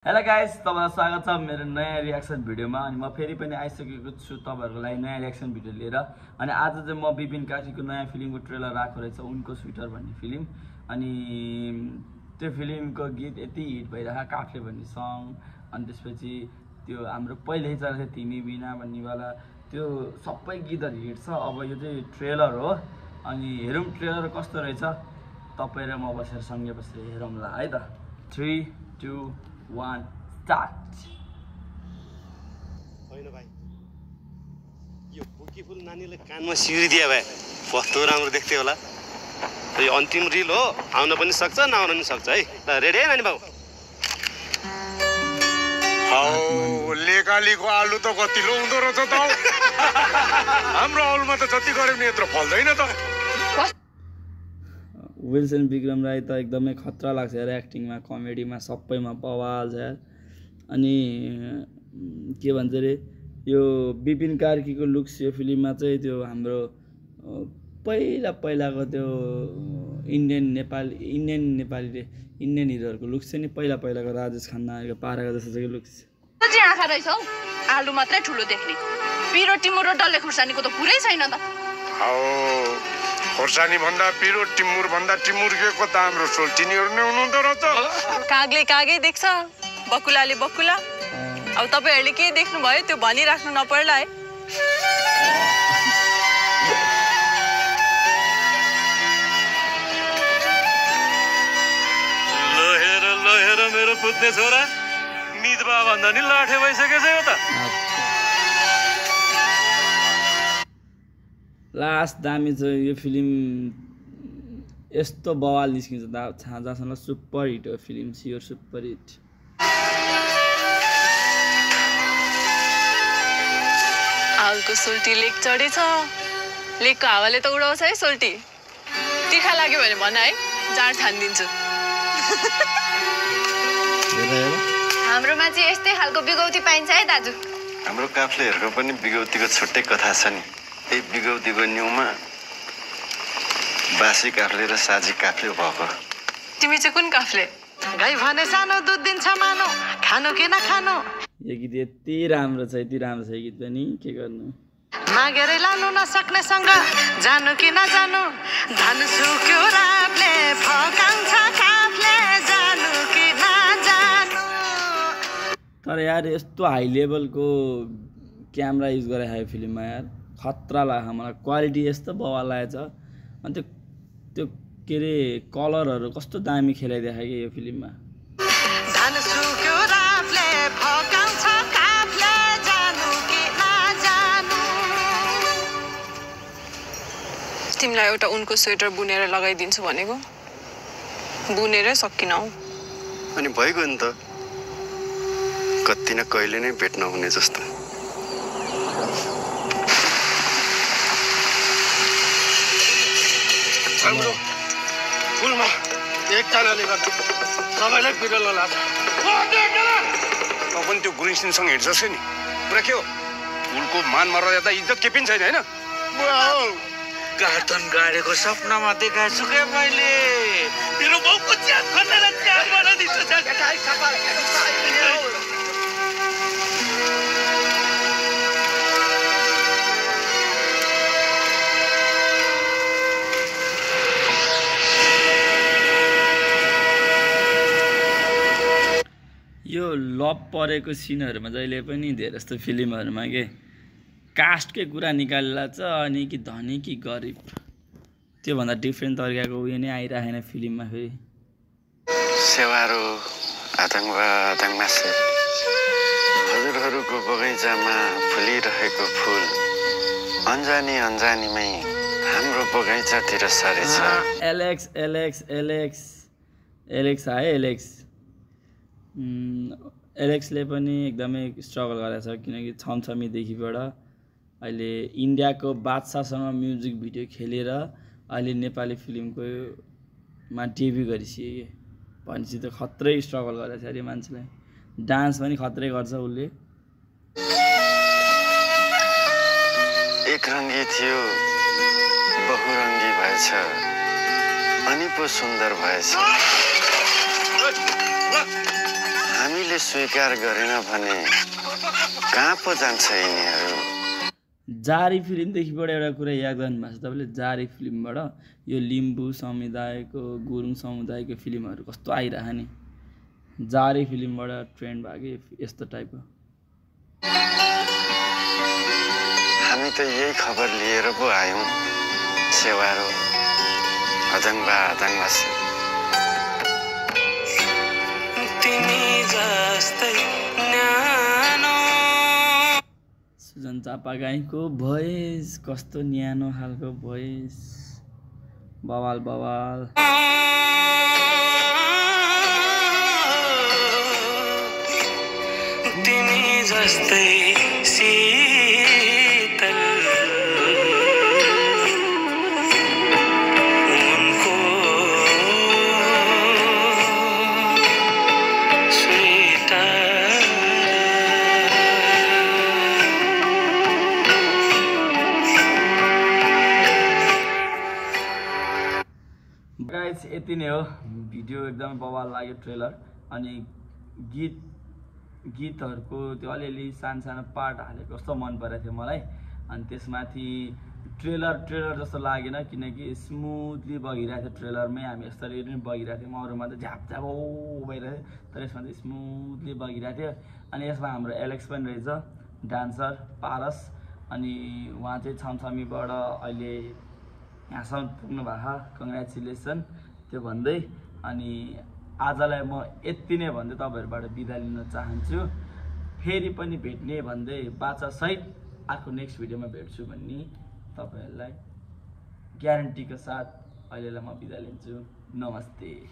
Hello guys, तपाईहरुलाई स्वागत छ मेरो नयाँ रियाक्सन भिडियोमा। अनि म फेरि पनि आइसकेको छु तपाईहरुको लागि नयाँ रियाक्सन भिडियो लिएर। अनि आज चाहिँ म विपिन कार्कीको नयाँ फिल्मको ट्रेलर राखेको रहेछ, उनको स्वेटर भन्ने फिल्म। अनि त्यो फिल्मको गीत यति हिट भइरहेको काफले भन्ने सङ, अनि त्यसपछि त्यो हाम्रो पहिल्यै चलेको थियो तिमी बिना भन्नेवाला, त्यो सबै गीतहरु हिट छ। अब यो चाहिँ ट्रेलर हो, अनि हेरौँ ट्रेलर कस्तो रहेछ। तपाई र म बसेर सँगै बसेर हेरौँला है त। 3 2 1 start। होइन भाइ, यो बुकी फुल नानीले कानमा सिरिदिया भए कस्तो राम्रो देख्थ्यो होला। यो अन्तिम रिल हो, आउन पनि सक्छ नआउन पनि सक्छ है। ल रेडी है नानी बाबु? हौ लेकालीको आलु त कति लाउँदो रहेछ त। हाम्रो आलुमा त जति गरे पनि यत्रो फल्दैन त। विल्सन विक्रम राई त एकदमै खतरा लाग्छ यार, एक्टिङमा कमेडीमा सबैमा बवाल छ यार। अनि के भन्छ रे, यो विपिन कार्कीको लुक्स यो फिल्ममा चाहिँ त्यो हाम्रो पहिलाको त्यो इन्डियन नेपाली रे इन्डियन हिरोहरूको लुक्स चाहिँ नि पहिलाको राजेश खन्नाको पाराको जस्तो चाहिँ लुक्स। चाहिँ आँखा रहेछ हौ, आलु मात्रै ठुलो देख्ने। पिरो टिमुर र डल्ले खुर्सानीको त पुरै छैन त। हौ खोर्सानी भन्दा पिरो, टिमुर भन्दा टिमुर्केको त हाम्रो सोल्टिनीहरू नै हुनुहुँदो रहेछ। कागले कागै देख्छ, बकुलाले बकुला। अब तपाईहरुले के देख्नु भयो त्यो भनिराख्नु नपर्ला है। ल हेर मेरो पुत्ने छोरा, निदबा भन्दा नि लाठे भइसकेछ यो त। लास्ट दामी छ यो फिल्म, यस्तो बवाल निस्किन्छ जहाँसम्म सुपर हिट हो फिल्म, सियोर सुपर हिट। हालको सोल्टी लेक चढेछ, लेकको हावाले त उडाउँछ है सोल्टी। तिखा लाग्यो भने भन है, जाँड थानिदिन्छु। हाम्रोमा चाहिँ यस्तै खालको बिगौती पाइन्छ है दाजु। हाम्रो काफ्लेहरूको पनि बिगौतीको छुट्टै कथा छ नि। यही बिगौतीको न्युमा बासी काफ्ले र साजी काफ्ले भएको। तिमी चाहिँ कुन काफले? गाई भने सानो दुध दिन्छ मानो, खानु कि नखानु। यो गीत यति राम्रो छ यो गीत पनि, के गर्नु। मागेरै लानु नसक्नेसँग जानु कि नजानु, धन सुक्यो रातले फकाउँछ काफले, जानु कि नजानु। तर यार यस्तो हाई लेभलको क्यामेरा युज गरेको यो फिल्ममा यार, खतरा लाग्यो मलाई। क्वालिटी यस्तो बवाल लागेछ। अनि त्यो के अरे कलरहरू कस्तो दामी खेलाइदिएको कि यो फिल्ममा। धन सुक्यो रातले फकाउँछ काफले, जानु कि नजानु। तिमीलाई एउटा उनको स्वेटर बुनेर लगाइदिन्छु भनेको, बुनेरै सकिन हौ। अनि भइगयो नि त, कति न कहिले नै भेट्न हुने जस्तो। हाम्रो फुलमा एकजनाले गर्दा सबैलाई बिरलो लाग्छ। त पनि त्यो गुरिङसिनसँग हिँड्छस् नि, पुरा के हो फुलको मान मर्यादा त इज्जत के पनि छैन होइन। कार्टन गाडेको सपनामा देखाएछु के मैले। मेरो बाउको च्याप खनेर च्याप बनाइदिन्छु। यो लभ परेको सिनहरूमा जहिले पनि धेरै जस्तो फिल्महरूमा के कास्टकै कुरा निकालेला छ, अनि कि धनी कि गरिब, त्योभन्दा डिफ्रेन्ट तरिकाको उयो नै आइरहेन फिल्ममा। फेरि सेवारो आतङ्कमा हजुरहरूको बगैँचामा फुलिरहेको फुल अन्जानीमै हाम्रो बगैँचातिर सरेछ। एलेक्स आयो। एलेक्सले पनि एकदमै स्ट्रगल गरेको छ, किनकि छमछमीदेखिबाट अहिले इन्डियाको बादशाहसँग म्युजिक भिडियो खेलेर अहिले नेपाली फिल्मको मा डेब्यु गरिसक्यो भनेपछि त खत्रै स्ट्रगल गरेको छ अरे मान्छेलाई। डान्स पनि खत्रै गर्छ उसले। एक रङ्गी थियो बहुरङ्गी भएछ, अनि पो सुन्दर भएछ। हामी कोहीले स्वीकार गरेन भने कहाँ पो जान्छ यिनीहरू। जारी फिल्मदेखिबाट एउटा कुरा याद गर्नुभएको छ तपाईँले, जारी फिल्मबाट यो लिम्बू समुदायको गुरुङ समुदायको फिल्महरू कस्तो आइरह नि, जारी फिल्मबाट ट्रेन्ड भयो कि यस्तो टाइपको। हामी त यही खबर लिएर पो आयौँ सेवारो अदङ्बासी। तिमी जस्तै न्यानो सुजन चापागाईको भोइस कस्तो न्यानो खालको भोइस, बवाल बवाल। तिमी जस्तै शीतल उनको गाइस यति नै हो भिडियो, एकदमै बवाल लाग्यो ट्रेलर। अनि गीतहरूको त्यो अलिअलि सानो सानो पार्ट हालेको कस्तो मन परेको थियो मलाई। अनि त्यसमाथि ट्रेलर जस्तो लागेन, किनकि स्मुथली बगिरहेको थियो ट्रेलरमै, हामी यसरी नै बगिरहेको थियौँ, अरूमा त झ्याप भइरहेको थियो, तर यसमा चाहिँ स्मुथली बगिरहेको थियो। अनि यसमा हाम्रो एलेक्स पनि रहेछ डान्सर पारस, अनि उहाँ चाहिँ छमछमीबाट अहिले यहाँसम्म पुग्नु भएको, कङ्ग्रेचुलेसन त्यो भन्दै। अनि आजलाई म यति नै भन्दै तपाईँहरूबाट बिदा लिन चाहन्छु, फेरि पनि भेट्ने भन्दै बाचासहित अर्को नेक्स्ट भिडियोमा भेट्छु भन्ने तपाईँहरूलाई ग्यारेन्टीको साथ अहिलेलाई म बिदा लिन्छु। नमस्ते।